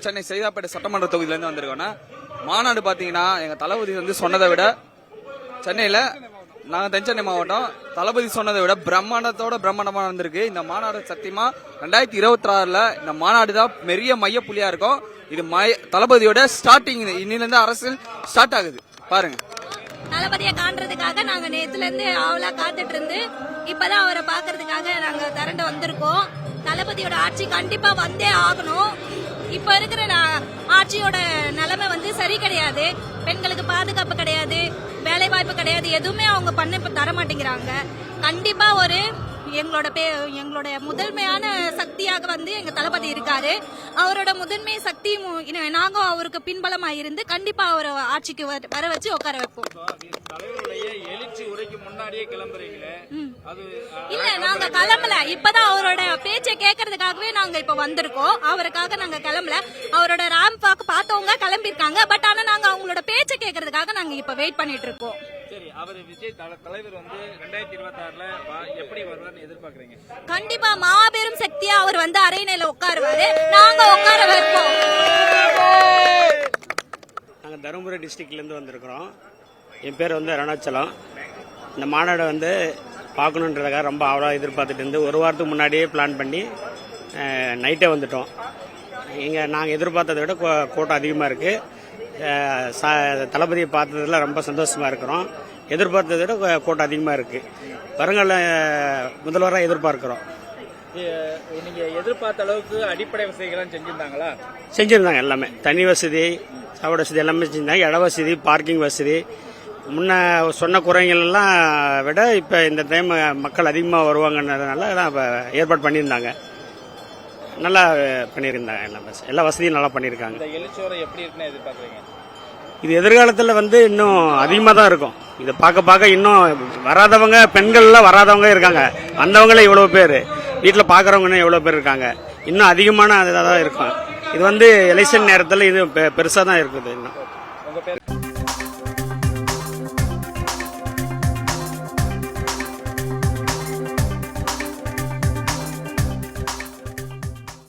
சென்னை சைதாப்பேட்டை சட்டமன்ற தொகுதியிலேருந்து வந்திருக்கோன்னா மாநாடு பார்த்தீங்கன்னா எங்கள் தளபதி வந்து சொன்னதை விட சென்னையில் நாங்கள் தென்சென்னை மாவட்டம் தளபதி சொன்னதை விட பிரம்மாண்டமாக வந்திருக்கு. இந்த மாநாடு சத்தியமா 2026 இந்த மாநாடு தான் பெரிய மையப்புள்ளியா இருக்கும். இது தளபதியோட ஸ்டார்டிங், இன்னிலிருந்து அரசியல் ஸ்டார்ட் ஆகுது பாருங்க. தளபதியை காண்றதுக்காக நாங்க நேத்துல இருந்து ஆவலா காத்துட்டு இருந்து இப்பதான் அவரை பாக்குறதுக்காக நாங்க திரண்டு வந்திருக்கோம். தளபதியோட ஆட்சி கண்டிப்பா வந்தே ஆகணும். இப்ப இருக்கிற ஆட்சியோட நிலைமை வந்து சரி கிடையாது. பெண்களுக்கு பாதுகாப்பு கிடையாது, வேலை வாய்ப்பு கிடையாது, எதுவுமே அவங்க பண்ண இப்ப தர மாட்டேங்கிறாங்க. கண்டிப்பா ஒரு எங்களோட முதன்மையான சக்தியாக வந்து எங்க தளபதி இருக்காரு. அவரோட முதன்மை சக்தி நாங்க அவருக்கு பின்பலமா இருந்து கண்டிப்பா அவரை ஆட்சிக்கு வர வச்சு உட்கார வைப்போம். இல்ல நாங்க கிளம்பல, இப்பதான் அவரோட பேச்சை கேட்கறதுக்காகவே நாங்க இப்ப வந்திருக்கோம். அவருக்காக நாங்க கிளம்பல. அவரோட ரேம்ப் வாக் பார்த்தவங்க கிளம்பிருக்காங்க. பட் ஆனா நாங்க அவங்களோட பேச்சை கேட்கறதுக்காக நாங்க இப்ப வெயிட் பண்ணிட்டு இருக்கோம். சரி, அவர் விஜய் தலைவர் வந்து 2026 எப்படி வருவார்னு எதிர்பார்க்கறீங்க? கண்டிப்பா மாபெரும் சக்தியா அவர் வந்து அரைநிலையில உட்காருவாரு. நாங்க உட்கார வைப்போம். நாங்க தருமபுரி டிஸ்ட்ரிக்ட்ல இருந்து வந்திருக்கிறோம். என் பேர் வந்து அருணாச்சலம். இந்த மாநாடு வந்து பார்க்கணுன்றதுக்காக ரொம்ப ஆவலாக எதிர்பார்த்துட்டு இருந்து ஒரு வாரத்துக்கு முன்னாடியே பிளான் பண்ணி நைட்டே வந்துட்டோம். நாங்கள் எதிர்பார்த்ததை விட கூட்டம் அதிகமாக இருக்குது. தளபதியை பார்த்ததுல ரொம்ப சந்தோஷமாக இருக்கிறோம். எதிர்பார்த்ததை விட கூட்டம் அதிகமாக இருக்குது. வருங்கால முதல்வராக எதிர்பார்க்கிறோம். நீங்கள் எதிர்பார்த்த அளவுக்கு அடிப்படை வசதிகள்லாம் செஞ்சுருந்தாங்களா? செஞ்சுருந்தாங்க. எல்லாமே தனி வசதி, சாப்பாடு வசதி எல்லாமே செஞ்சாங்க. இட வசதி, பார்க்கிங் வசதி, முன்ன சொன்ன குறைகளெல்லாம் விட இப்போ இந்த டைம் மக்கள் அதிகமாக வருவாங்கன்றதுனால எல்லாம் ஏற்பாடு பண்ணியிருந்தாங்க. நல்லா பண்ணியிருந்தாங்க. எல்லா வசதியும் நல்லா பண்ணியிருக்காங்க. எப்படி இருக்குன்னு எதிர்பார்க்குறீங்க? இது எதிர்காலத்தில் வந்து இன்னும் அதிகமாக தான் இருக்கும். இதை பார்க்க இன்னும் வராதவங்க, பெண்கள்லாம் வராதவங்க இருக்காங்க. வந்தவங்களே இவ்வளோ பேர், வீட்டில் பார்க்குறவங்கன்னு எவ்வளோ பேர் இருக்காங்க. இன்னும் அதிகமான இதாக தான் இருக்கும். இது வந்து எலெக்ஷன் நேரத்தில் இது பெருசாக தான் இருக்குது. இன்னும்